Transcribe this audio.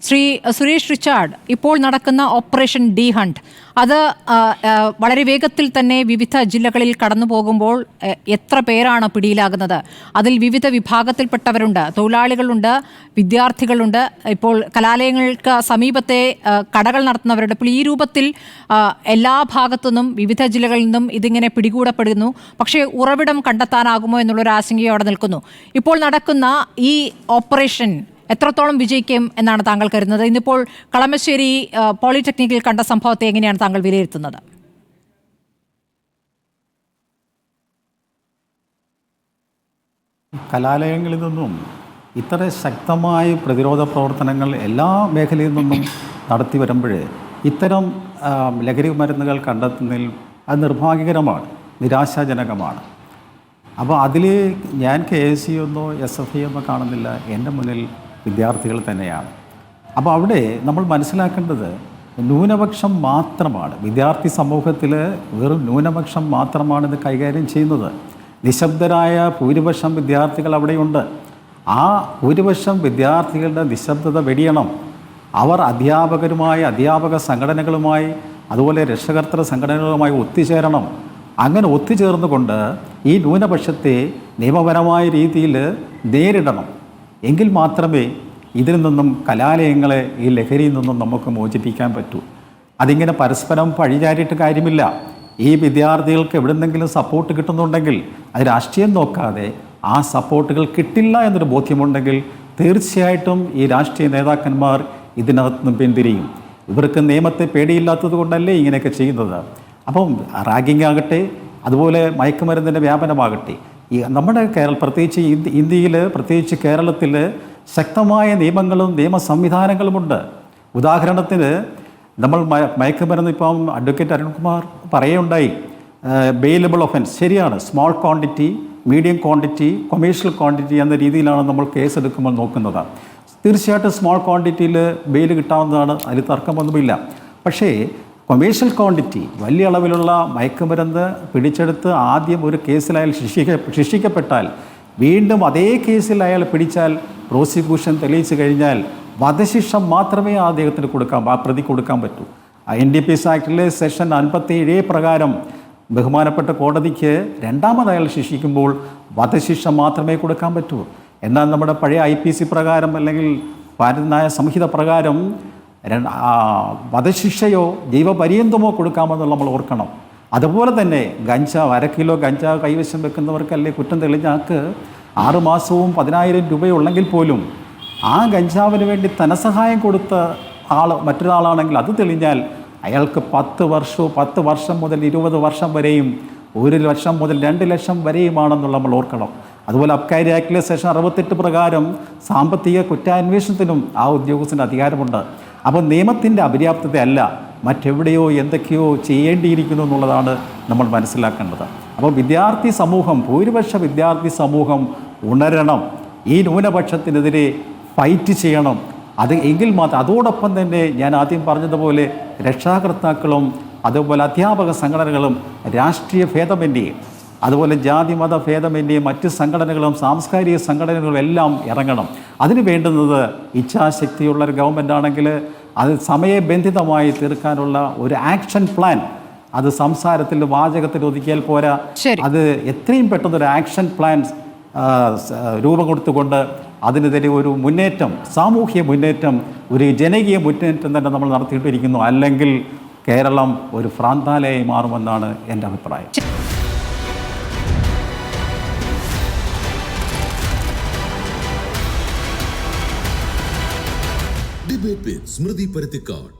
Shri Suresh Richard, ഇപ്പോൾ നടക്കുന്ന operation D hunt അത് വളരെ വേഗത്തിൽ തന്നെ വിവിധ ജില്ലകളിൽ കടന്നു പോകുമ്പോൾ എത്ര പേരാണ് പിടിയിലാകുന്നത്? അതിൽ വിവിധ വിഭാഗത്തിൽപ്പെട്ടവരുണ്ട്, തൊഴിലാളികളുണ്ട്, വിദ്യാർത്ഥികളുണ്ട്, ഇപ്പോൾ കലാലയങ്ങൾക്ക് സമീപത്തെ കടകൾ നടത്തുന്നവരുണ്ട്. ഇപ്പോൾ ഈ രൂപത്തിൽ എല്ലാ ഭാഗത്തുനിന്നും വിവിധ ജില്ലകളിൽ നിന്നും ഇതിങ്ങനെ പിടികൂടപ്പെടുന്നു. പക്ഷേ ഉറവിടം കണ്ടെത്താനാകുമോ എന്നുള്ളൊരു ആശങ്കയോടെ നിൽക്കുന്നു. ഇപ്പോൾ നടക്കുന്ന ഈ ഓപ്പറേഷൻ എത്രത്തോളം വിജയിക്കും എന്നാണ് താങ്കൾ കരുതുന്നത്? ഇന്നിപ്പോൾ കളമശ്ശേരി പോളിടെക്നിക്കിൽ കണ്ട സംഭവത്തെ എങ്ങനെയാണ് താങ്കൾ വിലയിരുത്തുന്നത്? കലാലയങ്ങളിൽ നിന്നും ഇത്ര ശക്തമായ പ്രതിരോധ പ്രവർത്തനങ്ങൾ എല്ലാ മേഖലയിൽ നിന്നും നടത്തി വരുമ്പോൾ ഇത്തരം ലഹരി മരുന്നുകൾ കണ്ടെത്തുന്നതിൽ അത് നിർഭാഗ്യകരമാണ്, നിരാശാജനകമാണ്. അപ്പോൾ അതിൽ ഞാൻ KSU എന്നോ SFI എന്നോ കാണുന്നില്ല, എൻ്റെ മുന്നിൽ വിദ്യാർത്ഥികൾ തന്നെയാണ്. അപ്പോൾ അവിടെ നമ്മൾ മനസ്സിലാക്കേണ്ടത് ന്യൂനപക്ഷം മാത്രമാണ്, വിദ്യാർത്ഥി സമൂഹത്തിൽ വെറും ന്യൂനപക്ഷം മാത്രമാണ് ഇത് കൈകാര്യം ചെയ്യുന്നത്. നിശബ്ദരായ ഭൂരിപക്ഷം വിദ്യാർത്ഥികൾ അവിടെയുണ്ട്. ആ ഭൂരിപക്ഷം വിദ്യാർത്ഥികളുടെ നിശബ്ദത വെടിയണം. അവർ അധ്യാപകരുമായി, അധ്യാപക സംഘടനകളുമായി, അതുപോലെ രക്ഷകർത്തൃ സംഘടനകളുമായി ഒത്തുചേരണം. അങ്ങനെ ഒത്തുചേർന്നുകൊണ്ട് ഈ ന്യൂനപക്ഷത്തെ നിയമപരമായ രീതിയിൽ നേരിടണം. എങ്കിൽ മാത്രമേ ഇതിൽ നിന്നും കലാലയങ്ങളെ ഈ ലഹരിയിൽ നിന്നും നമുക്ക് മോചിപ്പിക്കാൻ പറ്റൂ. അതിങ്ങനെ പരസ്പരം പഴിചാരിയിട്ട് കാര്യമില്ല. ഈ വിദ്യാർത്ഥികൾക്ക് എവിടെന്നെങ്കിലും സപ്പോർട്ട് കിട്ടുന്നുണ്ടെങ്കിൽ അത് രാഷ്ട്രീയം നോക്കാതെ ആ സപ്പോർട്ടുകൾ കിട്ടില്ല എന്നൊരു ബോധ്യമുണ്ടെങ്കിൽ തീർച്ചയായിട്ടും ഈ രാഷ്ട്രീയ നേതാക്കന്മാർ ഇതിനകത്തുനിന്നും പിന്തിരിയും. ഇവർക്ക് നിയമത്തെ പേടിയില്ലാത്തത് കൊണ്ടല്ലേ ഇങ്ങനെയൊക്കെ ചെയ്യുന്നത്. അപ്പം റാഗിംഗ് ആകട്ടെ, അതുപോലെ മയക്കുമരുന്നിൻ്റെ വ്യാപനമാകട്ടെ, ഈ നമ്മുടെ പ്രത്യേകിച്ച് ഇന്ത്യയിൽ, പ്രത്യേകിച്ച് കേരളത്തിൽ ശക്തമായ നിയമങ്ങളും നിയമ സംവിധാനങ്ങളുമുണ്ട്. ഉദാഹരണത്തിന് നമ്മൾ മയക്കുമരുന്ന് ഇപ്പം അഡ്വക്കേറ്റ് അരുൺകുമാർ പറയുകയുണ്ടായി, ബെയിലബിൾ ഒഫൻസ് ശരിയാണ്. Small quantity, medium quantity, commercial quantity എന്ന രീതിയിലാണ് നമ്മൾ കേസ് എടുക്കുമ്പോൾ നോക്കുന്നത്. തീർച്ചയായിട്ടും സ്മോൾ ക്വാണ്ടിറ്റിയിൽ ബെയിൽ കിട്ടാവുന്നതാണ്, അതിൽ തർക്കമൊന്നുമില്ല. പക്ഷേ കൊമേഴ്ഷ്യൽ ക്വാണ്ടിറ്റി, വലിയ അളവിലുള്ള മയക്കുമരുന്ന് പിടിച്ചെടുത്ത് ആദ്യം ഒരു കേസിൽ അയാൾ ശിക്ഷിക്കപ്പെട്ടാൽ വീണ്ടും അതേ കേസിൽ അയാൾ പിടിച്ചാൽ പ്രോസിക്യൂഷൻ തെളിയിച്ചു കഴിഞ്ഞാൽ വധശിക്ഷ മാത്രമേ ആ അദ്ദേഹത്തിന് ആ പ്രതി കൊടുക്കാൻ പറ്റൂ. NDPS ആക്ടിലെ സെക്ഷൻ 57A പ്രകാരം ബഹുമാനപ്പെട്ട കോടതിക്ക് രണ്ടാമത് അയാൾ ശിക്ഷിക്കുമ്പോൾ വധശിക്ഷ മാത്രമേ കൊടുക്കാൻ പറ്റൂ. എന്നാൽ നമ്മുടെ പഴയ IPC പ്രകാരം അല്ലെങ്കിൽ ഭാരതനായ സംഹിത പ്രകാരം വധശിക്ഷയോ ജീവപര്യന്തമോ കൊടുക്കാമെന്നുള്ള നമ്മൾ ഓർക്കണം. അതുപോലെ തന്നെ ഗഞ്ചാവ്, 1 കിലോ ഗഞ്ചാവ് കൈവശം വെക്കുന്നവർക്കല്ലേ കുറ്റം തെളിഞ്ഞാക്ക് 6 മാസവും 10,000 രൂപയുള്ളെങ്കിൽ പോലും ആ ഗഞ്ചാവിന് വേണ്ടി ധനസഹായം കൊടുത്ത മറ്റൊരാളാണെങ്കിൽ അത് തെളിഞ്ഞാൽ അയാൾക്ക് 10 വർഷവും 10 വർഷം മുതൽ 20 വർഷം വരെയും 1 ലക്ഷം മുതൽ 2 ലക്ഷം വരെയുമാണെന്നുള്ള നമ്മൾ ഓർക്കണം. അതുപോലെ അബ്കാരി ആക്ടിലെ സെക്ഷൻ 68 പ്രകാരം സാമ്പത്തിക കുറ്റാന്വേഷണത്തിനും ആ ഉദ്യോഗസ്ഥന് അധികാരമുണ്ട്. അപ്പോൾ നിയമത്തിൻ്റെ അപര്യാപ്തതയല്ല, മറ്റെവിടെയോ എന്തൊക്കെയോ ചെയ്യേണ്ടിയിരിക്കുന്നു എന്നുള്ളതാണ് നമ്മൾ മനസ്സിലാക്കേണ്ടത്. അപ്പോൾ വിദ്യാർത്ഥി സമൂഹം, ഭൂരിപക്ഷ വിദ്യാർത്ഥി സമൂഹം ഉണരണം, ഈ ന്യൂനപക്ഷത്തിനെതിരെ ഫൈറ്റ് ചെയ്യണം. എങ്കിൽ മാത്രം, അതോടൊപ്പം തന്നെ ഞാൻ ആദ്യം പറഞ്ഞതുപോലെ രക്ഷാകർത്താക്കളും അതുപോലെ അധ്യാപക സംഘടനകളും രാഷ്ട്രീയ ഭേദമന്യേ, അതുപോലെ ജാതി മത ഭേദമന്യേ മറ്റ് സംഘടനകളും സാംസ്കാരിക സംഘടനകളും എല്ലാം ഇറങ്ങണം. അതിന് വേണ്ടുന്നത് ഇച്ഛാശക്തിയുള്ളൊരു ഗവൺമെൻറ് ആണെങ്കിൽ അത് സമയബന്ധിതമായി തീർക്കാനുള്ള ഒരു ആക്ഷൻ പ്ലാൻ, അത് സംസാരത്തിൽ വാചകത്തിൽ ഒതുക്കിയാൽ പോരാ, അത് എത്രയും പെട്ടെന്നൊരു ആക്ഷൻ പ്ലാൻ രൂപം കൊടുത്തുകൊണ്ട് അതിനെതിരെ ഒരു മുന്നേറ്റം, സാമൂഹ്യ മുന്നേറ്റം, ഒരു ജനകീയ മുന്നേറ്റം തന്നെ നമ്മൾ നടത്തിയിട്ടിരിക്കുന്നു. അല്ലെങ്കിൽ കേരളം ഒരു ഭ്രാന്താലയമായി മാറുമെന്നാണ് എൻ്റെ അഭിപ്രായം. ഡിബേറ്റ് വിത്ത് സ്മൃതി പരുത്തിക്കാട്.